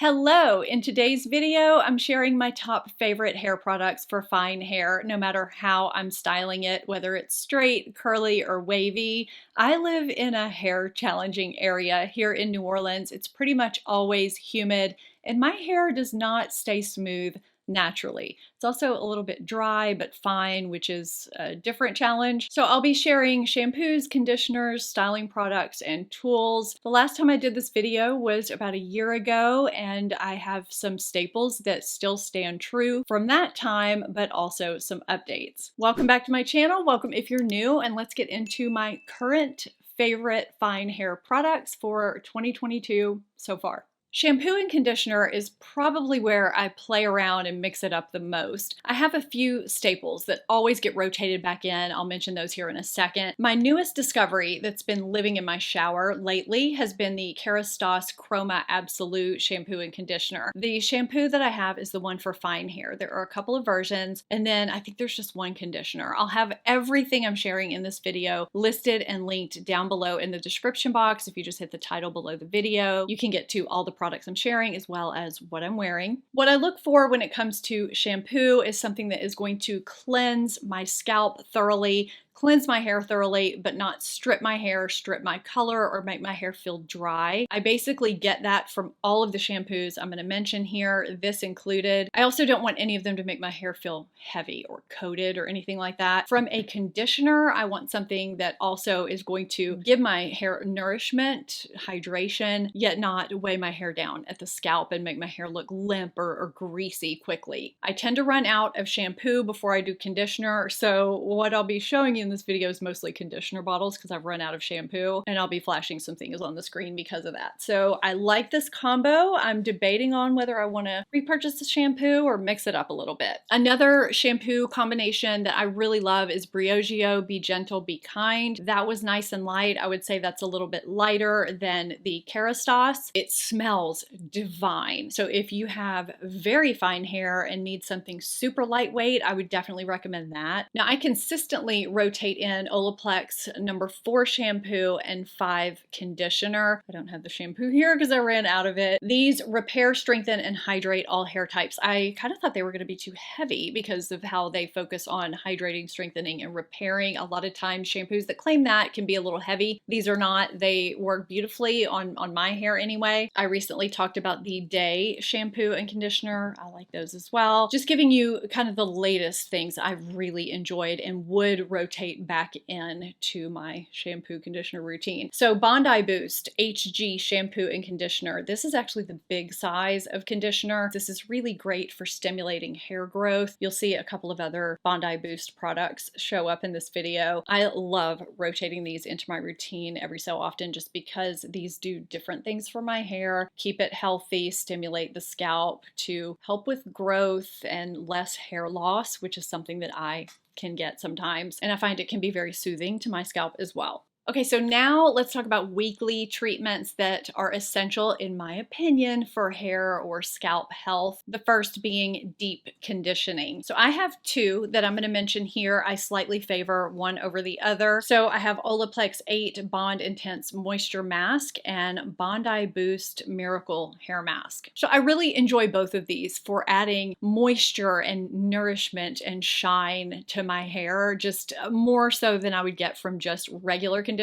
Hello! In today's video, I'm sharing my top favorite hair products for fine hair, no matter how I'm styling it, whether it's straight, curly, or wavy. I live in a hair challenging area here in New Orleans. It's pretty much always humid, and my hair does not stay smooth naturally. It's also a little bit dry but fine, which is a different challenge. So I'll be sharing shampoos, conditioners, styling products, and tools. The last time I did this video was about a year ago, and I have some staples that still stand true from that time, but also some updates. Welcome back to my channel. Welcome if you're new, and let's get into my current favorite fine hair products for 2022 so far. Shampoo and conditioner is probably where I play around and mix it up the most. I have a few staples that always get rotated back in. I'll mention those here in a second. My newest discovery that's been living in my shower lately has been the Kerastase Chroma Absolute shampoo and conditioner. The shampoo that I have is the one for fine hair. There are a couple of versions, and then I think there's just one conditioner. I'll have everything I'm sharing in this video listed and linked down below in the description box. If you just hit the title below the video, you can get to all the products I'm sharing as well as what I'm wearing. What I look for when it comes to shampoo is something that is going to cleanse my scalp thoroughly, cleanse my hair thoroughly, but not strip my hair, strip my color, or make my hair feel dry. I basically get that from all of the shampoos I'm going to mention here, this included. I also don't want any of them to make my hair feel heavy or coated or anything like that. From a conditioner, I want something that also is going to give my hair nourishment, hydration, yet not weigh my hair down at the scalp and make my hair look limp or greasy quickly. I tend to run out of shampoo before I do conditioner, so what I'll be showing you in this video is mostly conditioner bottles because I've run out of shampoo, and I'll be flashing some things on the screen because of that. So I like this combo. I'm debating on whether I want to repurchase the shampoo or mix it up a little bit. Another shampoo combination that I really love is Briogeo Be Gentle, Be Kind. That was nice and light. I would say that's a little bit lighter than the Kerastase. It smells divine. So if you have very fine hair and need something super lightweight, I would definitely recommend that. Now I consistently rotate in Olaplex #4 shampoo and 5 conditioner. I don't have the shampoo here because I ran out of it. These repair, strengthen, and hydrate all hair types. I kind of thought they were going to be too heavy because of how they focus on hydrating, strengthening, and repairing. A lot of times shampoos that claim that can be a little heavy. These are not. They work beautifully on my hair anyway. I recently talked about the Day shampoo and conditioner. I like those as well. Just giving you kind of the latest things I've really enjoyed and would rotate back into my shampoo conditioner routine. So Bondi Boost HG shampoo and conditioner. This is actually the big size of conditioner. This is really great for stimulating hair growth. You'll see a couple of other Bondi Boost products show up in this video. I love rotating these into my routine every so often just because these do different things for my hair, keep it healthy, stimulate the scalp to help with growth and less hair loss, which is something that I can get sometimes, and I find it can be very soothing to my scalp as well. Okay, so now let's talk about weekly treatments that are essential, in my opinion, for hair or scalp health. The first being deep conditioning. So I have two that I'm going to mention here. I slightly favor one over the other. So I have Olaplex 8 Bond Intense Moisture Mask and Bondi Boost Miracle Hair Mask. So I really enjoy both of these for adding moisture and nourishment and shine to my hair, just more so than I would get from just regular conditioner.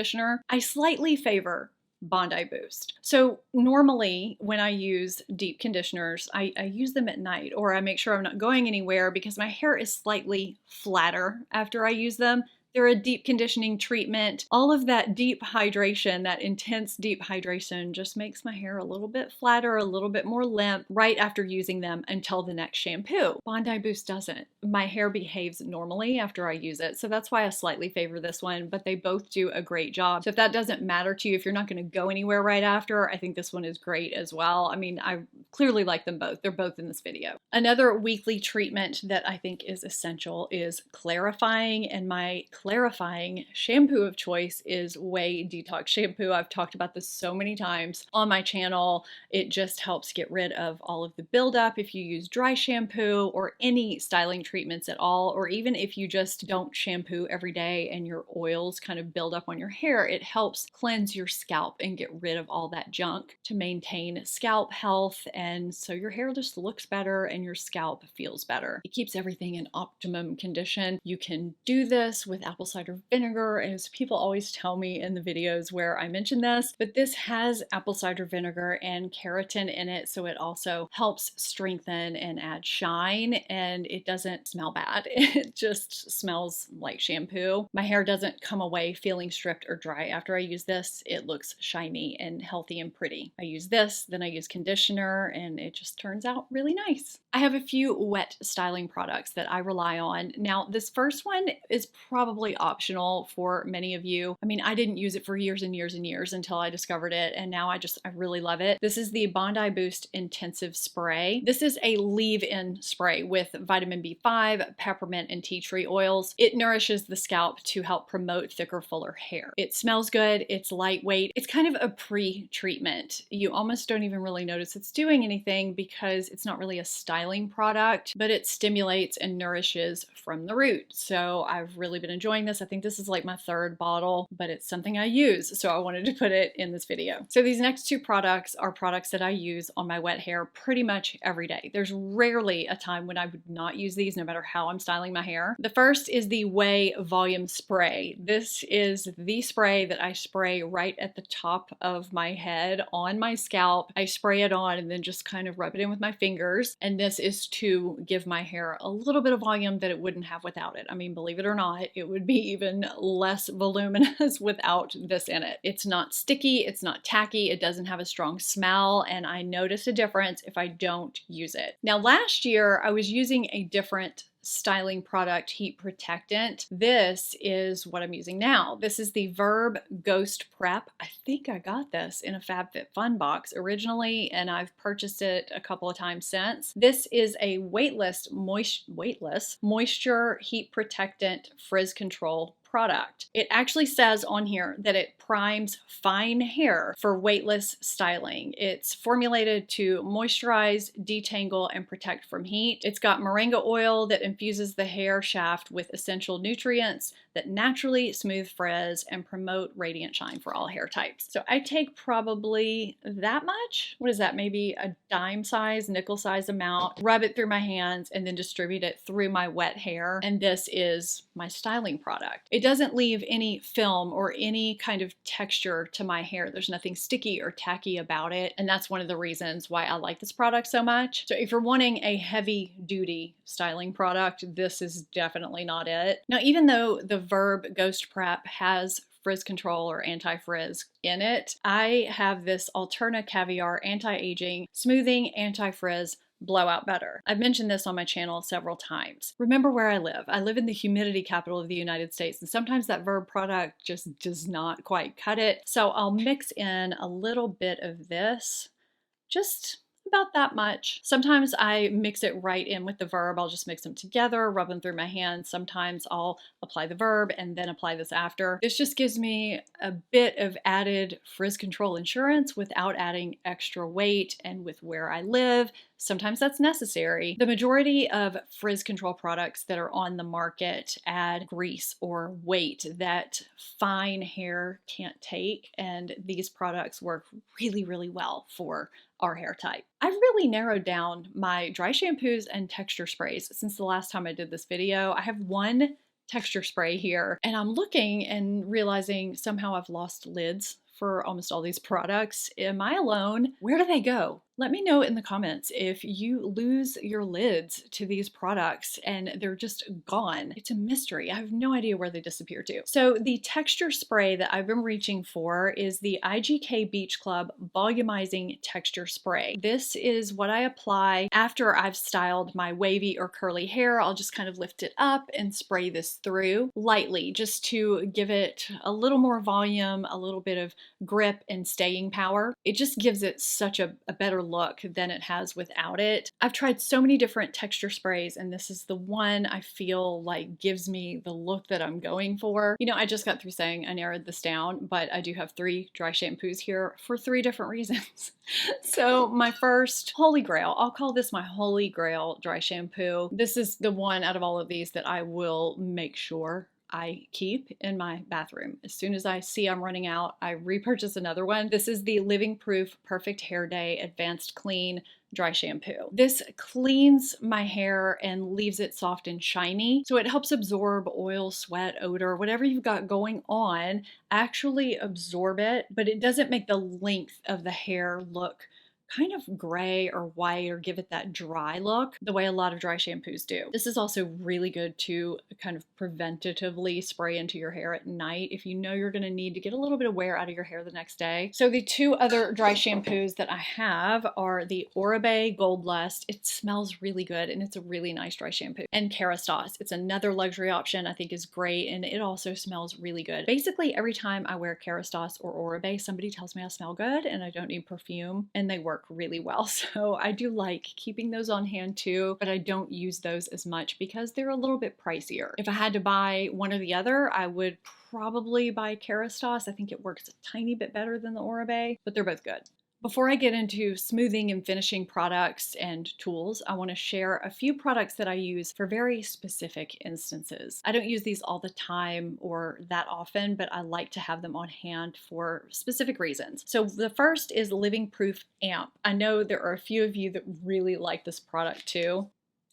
I slightly favor Bondi Boost. So normally when I use deep conditioners, I use them at night, or I make sure I'm not going anywhere because my hair is slightly flatter after I use them. They're a deep conditioning treatment. All of that deep hydration, that intense deep hydration, just makes my hair a little bit flatter, a little bit more limp right after using them until the next shampoo. Bondi Boost doesn't. My hair behaves normally after I use it, so that's why I slightly favor this one, but they both do a great job. So if that doesn't matter to you, if you're not going to go anywhere right after, I think this one is great as well. I mean, I clearly like them both. They're both in this video. Another weekly treatment that I think is essential is clarifying, and my clarifying shampoo of choice is Way Detox Shampoo. I've talked about this so many times on my channel. It just helps get rid of all of the buildup if you use dry shampoo or any styling treatments at all, or even if you just don't shampoo every day and your oils kind of build up on your hair. It helps cleanse your scalp and get rid of all that junk to maintain scalp health and so your hair just looks better and your scalp feels better. It keeps everything in optimum condition. You can do this with apple cider vinegar, as people always tell me in the videos where I mention this, but this has apple cider vinegar and keratin in it, so it also helps strengthen and add shine, and it doesn't smell bad. It just smells like shampoo. My hair doesn't come away feeling stripped or dry after I use this. It looks shiny and healthy and pretty. I use this, then I use conditioner, and it just turns out really nice. I have a few wet styling products that I rely on. Now, this first one is probably optional for many of you. I mean, I didn't use it for years and years and years until I discovered it, and now I really love it. This is the Bondi Boost Intensive Spray. This is a leave-in spray with vitamin B5, peppermint, and tea tree oils. It nourishes the scalp to help promote thicker, fuller hair. It smells good, it's lightweight, it's kind of a pre-treatment. You almost don't even really notice it's doing anything because it's not really a styling product, but it stimulates and nourishes from the root. So I've really been enjoying this. I think this is like my third bottle, but it's something I use, so I wanted to put it in this video. So these next two products are products that I use on my wet hair pretty much every day. There's rarely a time when I would not use these, no matter how I'm styling my hair. The first is the Way Volume Spray. This is the spray that I spray right at the top of my head on my scalp. I spray it on and then just kind of rub it in with my fingers. And this is to give my hair a little bit of volume that it wouldn't have without it. I mean, believe it or not, it would be even less voluminous without this in it. It's not sticky, it's not tacky, it doesn't have a strong smell, and I notice a difference if I don't use it. Now, last year I was using a different styling product, heat protectant. This is what I'm using now. This is the Verb Ghost Prep. I think I got this in a FabFitFun box originally, and I've purchased it a couple of times since. This is a weightless moisture heat protectant frizz control product. It actually says on here that it primes fine hair for weightless styling. It's formulated to moisturize, detangle, and protect from heat. It's got moringa oil that infuses the hair shaft with essential nutrients that naturally smooth frizz and promote radiant shine for all hair types. So I take probably that much. What is that? Maybe a dime size, nickel size amount, rub it through my hands, and then distribute it through my wet hair. And this is my styling product. It doesn't leave any film or any kind of texture to my hair. There's nothing sticky or tacky about it. And that's one of the reasons why I like this product so much. So if you're wanting a heavy duty styling product, this is definitely not it. Now, even though the Verb Ghost Prep has frizz control or anti-frizz in it, I have this Alterna Caviar anti-aging, smoothing, anti-frizz blowout butter. I've mentioned this on my channel several times. Remember where I live. I live in the humidity capital of the United States, and sometimes that Verb product just does not quite cut it. So I'll mix in a little bit of this, just about that much. Sometimes I mix it right in with the Verb. I'll just mix them together, rub them through my hands. Sometimes I'll apply the Verb and then apply this after. This just gives me a bit of added frizz control insurance without adding extra weight, and with where I live, sometimes that's necessary. The majority of frizz control products that are on the market add grease or weight that fine hair can't take, and these products work really, really well for our hair type. I've really narrowed down my dry shampoos and texture sprays since the last time I did this video. I have one texture spray here, and I'm looking and realizing somehow I've lost lids for almost all these products. Am I alone? Where do they go? Let me know in the comments if you lose your lids to these products and they're just gone. It's a mystery. I have no idea where they disappear to. So the texture spray that I've been reaching for is the IGK Beach Club Volumizing Texture Spray. This is what I apply after I've styled my wavy or curly hair. I'll just kind of lift it up and spray this through lightly, just to give it a little more volume, a little bit of grip and staying power. It just gives it such a better look than it has without it. I've tried so many different texture sprays, and this is the one I feel like gives me the look that I'm going for. You know, I just got through saying I narrowed this down, but I do have 3 dry shampoos here for 3 different reasons. So my first holy grail, I'll call this my holy grail dry shampoo. This is the one out of all of these that I will make sure I keep in my bathroom. As soon as I see I'm running out, I repurchase another one. This is the Living Proof Perfect Hair Day Advanced Clean Dry Shampoo. This cleans my hair and leaves it soft and shiny. So it helps absorb oil, sweat, odor, whatever you've got going on, actually absorb it, but it doesn't make the length of the hair look kind of gray or white or give it that dry look the way a lot of dry shampoos do. This is also really good to kind of preventatively spray into your hair at night if you know you're going to need to get a little bit of wear out of your hair the next day. So the two other dry shampoos that I have are the Oribe Gold Lust. It smells really good and it's a really nice dry shampoo. And Kerastase. It's another luxury option I think is great and it also smells really good. Basically every time I wear Kerastase or Oribe, somebody tells me I smell good and I don't need perfume, and they work really well. So I do like keeping those on hand too, but I don't use those as much because they're a little bit pricier. If I had to buy one or the other, I would probably buy Kerastase. I think it works a tiny bit better than the Oribe, but they're both good. Before I get into smoothing and finishing products and tools, I want to share a few products that I use for very specific instances. I don't use these all the time or that often, but I like to have them on hand for specific reasons. So the first is Living Proof Amp. I know there are a few of you that really like this product too.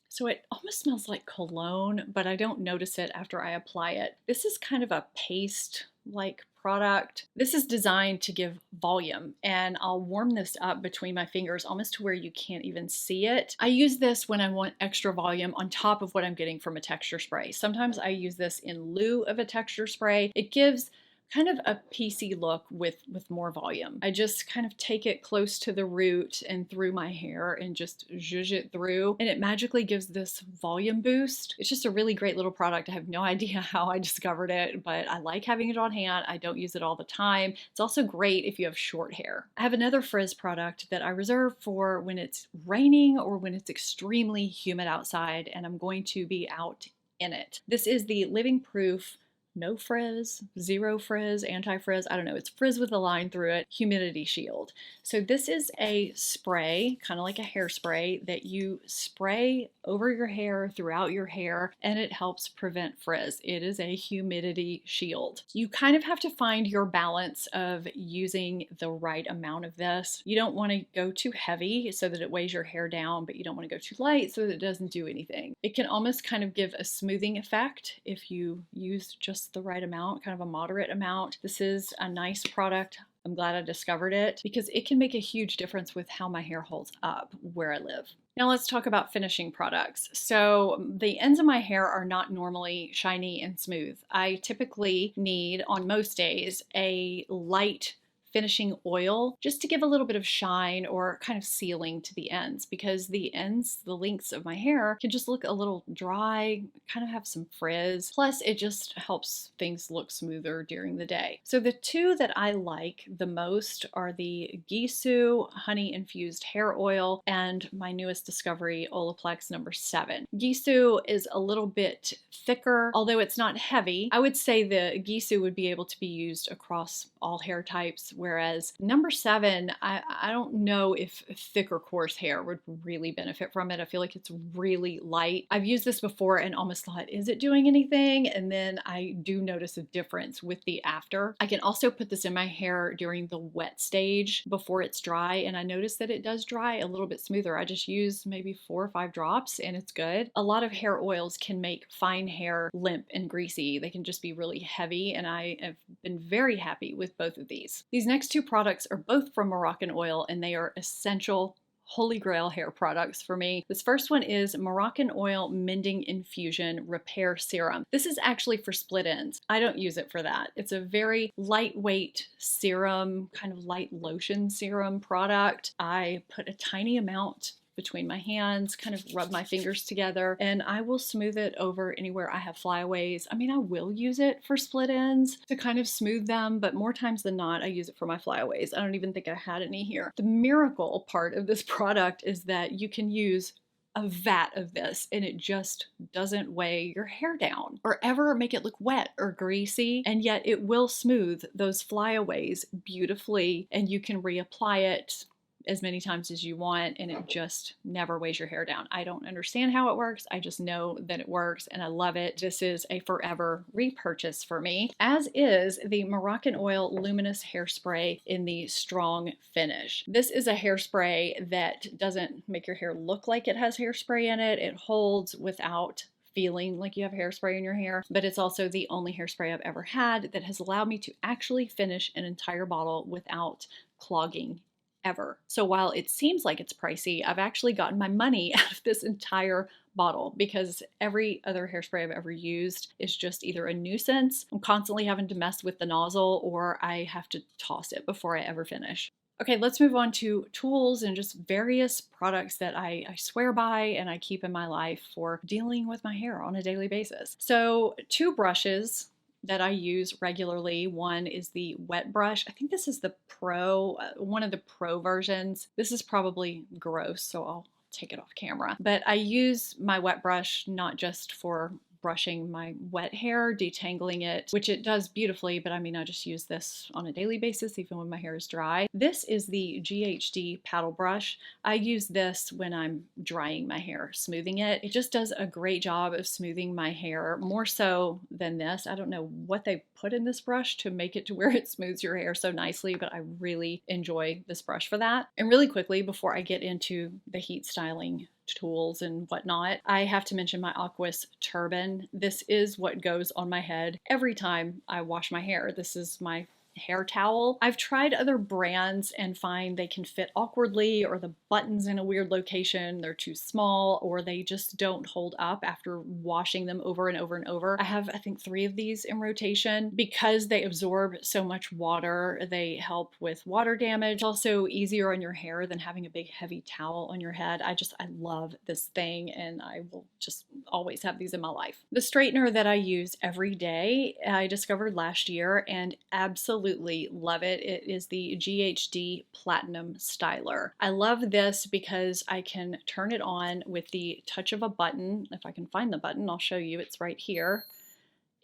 So it almost smells like cologne, but I don't notice it after I apply it. This is kind of a paste-like product. This is designed to give volume, and I'll warm this up between my fingers almost to where you can't even see it. I use this when I want extra volume on top of what I'm getting from a texture spray. Sometimes I use this in lieu of a texture spray. It gives kind of a piecey look with more volume. I just kind of take it close to the root and through my hair and just zhuzh it through, and it magically gives this volume boost. It's just a really great little product. I have no idea how I discovered it, but I like having it on hand. I don't use it all the time. It's also great if you have short hair. I have another frizz product that I reserve for when it's raining or when it's extremely humid outside and I'm going to be out in it. This is the Living Proof No Frizz, Zero Frizz, Anti-Frizz, I don't know, it's frizz with a line through it, Humidity Shield. So this is a spray, kind of like a hairspray, that you spray over your hair, throughout your hair, and it helps prevent frizz. It is a humidity shield. You kind of have to find your balance of using the right amount of this. You don't want to go too heavy so that it weighs your hair down, but you don't want to go too light so that it doesn't do anything. It can almost kind of give a smoothing effect if you use just the right amount, kind of a moderate amount. This is a nice product. I'm glad I discovered it because it can make a huge difference with how my hair holds up where I live. Now let's talk about finishing products. So the ends of my hair are not normally shiny and smooth. I typically need, on most days, a light finishing oil just to give a little bit of shine or kind of sealing to the ends, because the ends, the lengths of my hair can just look a little dry, kind of have some frizz. Plus it just helps things look smoother during the day. So the two that I like the most are the Gisou Honey Infused Hair Oil and my newest discovery, Olaplex number 7. Gisou is a little bit thicker, although it's not heavy. I would say the Gisou would be able to be used across all hair types, whereas number 7, I don't know if thick or coarse hair would really benefit from it. I feel like it's really light. I've used this before and almost thought, is it doing anything? And then I do notice a difference with the after. I can also put this in my hair during the wet stage before it's dry, and I notice that it does dry a little bit smoother. I just use maybe 4 or 5 drops and it's good. A lot of hair oils can make fine hair limp and greasy. They can just be really heavy, and I have been very happy with both of these. These next 2 products are both from Moroccan Oil, and they are essential holy grail hair products for me. This first one is Moroccan Oil Mending Infusion Repair Serum. This is actually for split ends. I don't use it for that. It's a very lightweight serum, kind of light lotion serum product. I put a tiny amount between my hands, kind of rub my fingers together, and I will smooth it over anywhere I have flyaways. I mean, I will use it for split ends to kind of smooth them, but more times than not, I use it for my flyaways. I don't even think I had any here. The miracle part of this product is that you can use a vat of this and it just doesn't weigh your hair down or ever make it look wet or greasy, and yet it will smooth those flyaways beautifully, and you can reapply it as many times as you want, and it just never weighs your hair down. I don't understand how it works. I just know that it works and I love it. This is a forever repurchase for me, as is the Moroccan Oil Luminous Hairspray in the Strong Finish. This is a hairspray that doesn't make your hair look like it has hairspray in it. It holds without feeling like you have hairspray in your hair, but it's also the only hairspray I've ever had that has allowed me to actually finish an entire bottle without clogging ever. So while it seems like it's pricey, I've actually gotten my money out of this entire bottle because every other hairspray I've ever used is just either a nuisance, I'm constantly having to mess with the nozzle, or I have to toss it before I ever finish. Okay, let's move on to tools and just various products that I swear by and I keep in my life for dealing with my hair on a daily basis. So 2 brushes that I use regularly. One is the wet brush. I think this is the Pro, one of the Pro versions. This is probably gross, so I'll take it off camera. But I use my wet brush not just for brushing my wet hair, detangling it, which it does beautifully, but I mean, I just use this on a daily basis, even when my hair is dry. This is the GHD paddle brush. I use this when I'm drying my hair, smoothing it. It just does a great job of smoothing my hair, more so than this. I don't know what they put in this brush to make it to where it smooths your hair so nicely, but I really enjoy this brush for that. And really quickly, before I get into the heat styling tools and whatnot, I have to mention my Aquas turban. This is what goes on my head every time I wash my hair. This is my hair towel. I've tried other brands and find they can fit awkwardly, or the buttons in a weird location, they're too small, or they just don't hold up after washing them over and over and over. I have, I think, 3 of these in rotation. Because they absorb so much water, they help with water damage. It's also easier on your hair than having a big heavy towel on your head. I love this thing, and I will just always have these in my life. The straightener that I use every day, I discovered last year and absolutely love it. It is the GHD Platinum Styler. I love this because I can turn it on with the touch of a button. If I can find the button, I'll show you. It's right here.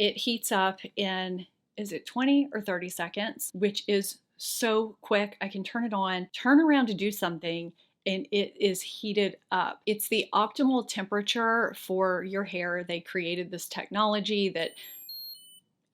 It heats up in, is it 20 or 30 seconds, which is so quick. I can turn it on, turn around to do something, and it is heated up. It's the optimal temperature for your hair. They created this technology that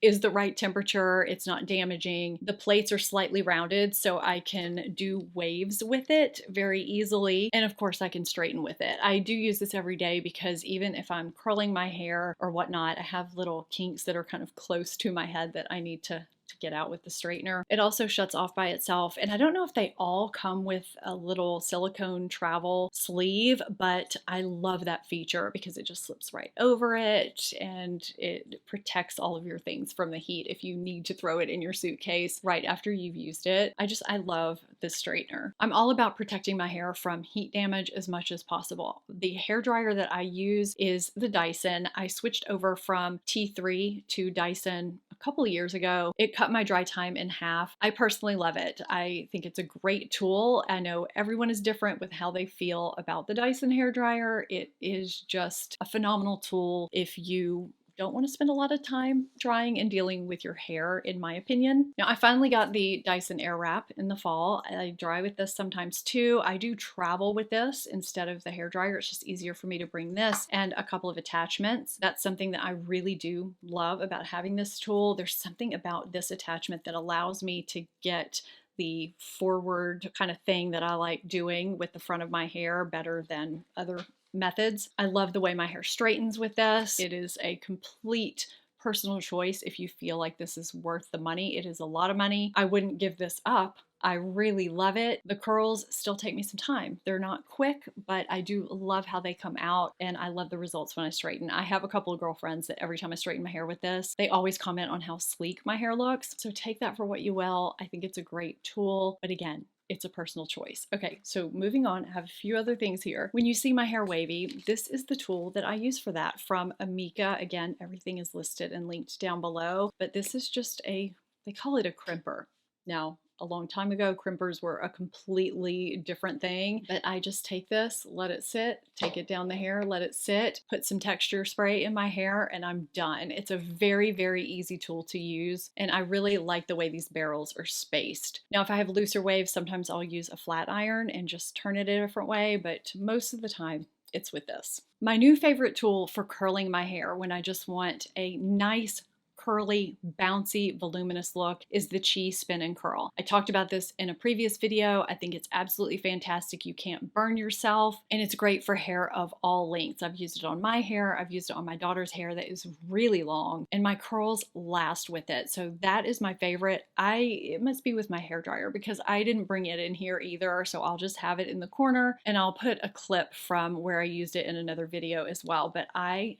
is the right temperature. It's not damaging. The plates are slightly rounded, so I can do waves with it very easily. And of course, I can straighten with it. I do use this every day because even if I'm curling my hair or whatnot, I have little kinks that are kind of close to my head that I need to get out with the straightener. It also shuts off by itself, and I don't know if they all come with a little silicone travel sleeve, but I love that feature because it just slips right over it and it protects all of your things from the heat if you need to throw it in your suitcase right after you've used it. I love this straightener. I'm all about protecting my hair from heat damage as much as possible. The hair dryer that I use is the Dyson. I switched over from T3 to Dyson a couple of years ago. It cut my dry time in half. I personally love it. I think it's a great tool. I know everyone is different with how they feel about the Dyson hairdryer. It is just a phenomenal tool if you don't want to spend a lot of time drying and dealing with your hair, in my opinion. Now, I finally got the Dyson Airwrap in the fall. I dry with this sometimes too. I do travel with this instead of the hairdryer. It's just easier for me to bring this and a couple of attachments. That's something that I really do love about having this tool. There's something about this attachment that allows me to get the forward kind of thing that I like doing with the front of my hair better than other methods. I love the way my hair straightens with this. It is a complete personal choice if you feel like this is worth the money. It is a lot of money. I wouldn't give this up. I really love it. The curls still take me some time. They're not quick, but I do love how they come out, and I love the results when I straighten. I have a couple of girlfriends that every time I straighten my hair with this, they always comment on how sleek my hair looks. So take that for what you will. I think it's a great tool, but again, it's a personal choice. Okay, so moving on, I have a few other things here. When you see my hair wavy, this is the tool that I use for that from Amika. Again, everything is listed and linked down below, but this is just they call it a crimper. Now, a long time ago. Crimpers were a completely different thing, but I just take this, let it sit, take it down the hair, let it sit, put some texture spray in my hair, and I'm done. It's a very, very easy tool to use, and I really like the way these barrels are spaced. Now, if I have looser waves, sometimes I'll use a flat iron and just turn it a different way, but most of the time, it's with this. My new favorite tool for curling my hair when I just want a nice, curly, bouncy, voluminous look is the Chi Spin and Curl. I talked about this in a previous video. I think it's absolutely fantastic. You can't burn yourself, and it's great for hair of all lengths. I've used it on my hair. I've used it on my daughter's hair that is really long, and my curls last with it. So that is my favorite. It must be with my hair dryer because I didn't bring it in here either. So I'll just have it in the corner, and I'll put a clip from where I used it in another video as well. But I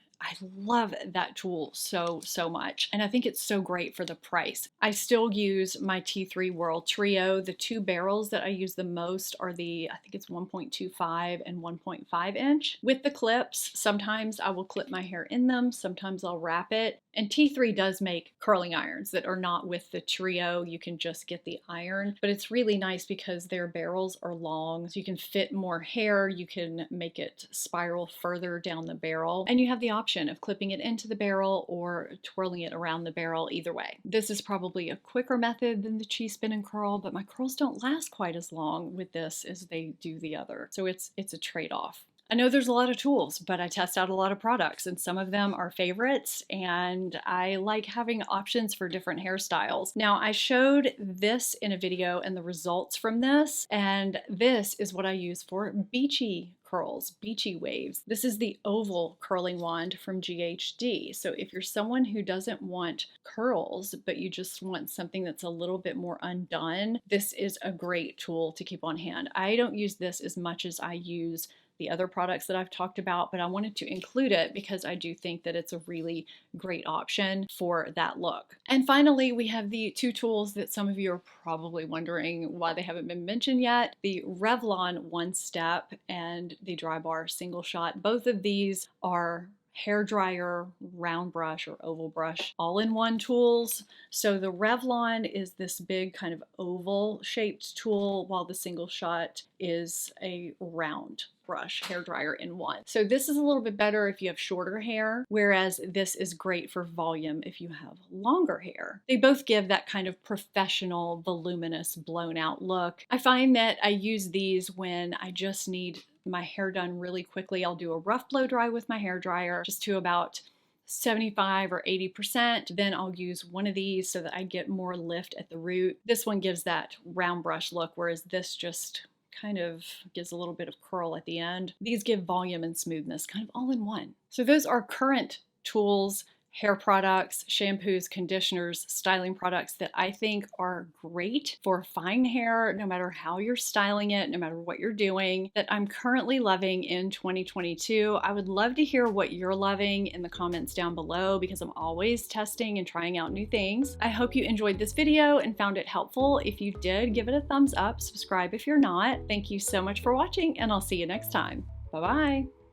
love that tool so much, and I think it's so great for the price. I still use my T3 Whirl Trio. The two barrels that I use the most are I think it's 1.25 and 1.5 inch. With the clips, sometimes I will clip my hair in them, sometimes I'll wrap it. And T3 does make curling irons that are not with the Trio. You can just get the iron, but it's really nice because their barrels are long, so you can fit more hair, you can make it spiral further down the barrel, and you have the option of clipping it into the barrel or twirling it around the barrel. Either way, this is probably a quicker method than the Chi Spin and Curl, but my curls don't last quite as long with this as they do the other, so it's a trade-off. I know there's a lot of tools, but I test out a lot of products, and some of them are favorites, and I like having options for different hairstyles. Now, I showed this in a video and the results from this, and this is what I use for beachy curls, beachy waves. This is the oval curling wand from GHD. So if you're someone who doesn't want curls, but you just want something that's a little bit more undone, this is a great tool to keep on hand. I don't use this as much as I use the other products that I've talked about, but I wanted to include it because I do think that it's a really great option for that look. And finally, we have the two tools that some of you are probably wondering why they haven't been mentioned yet: the Revlon One Step and the Dry Bar Single Shot. Both of these are hair dryer, round brush, or oval brush all-in-one tools. So the Revlon is this big kind of oval shaped tool, while the Single Shot is a round brush hair dryer in one. So this is a little bit better if you have shorter hair, whereas this is great for volume if you have longer hair. They both give that kind of professional, voluminous, blown out look. I find that I use these when I just need my hair done really quickly. I'll do a rough blow dry with my hair dryer just to about 75 or 80%. Then I'll use one of these so that I get more lift at the root. This one gives that round brush look, whereas this just kind of gives a little bit of curl at the end. These give volume and smoothness kind of all in one. So those are current tools, hair products, shampoos, conditioners, styling products that I think are great for fine hair, no matter how you're styling it, no matter what you're doing, that I'm currently loving in 2022. I would love to hear what you're loving in the comments down below because I'm always testing and trying out new things. I hope you enjoyed this video and found it helpful. If you did, give it a thumbs up, subscribe if you're not. Thank you so much for watching, and I'll see you next time. Bye-bye.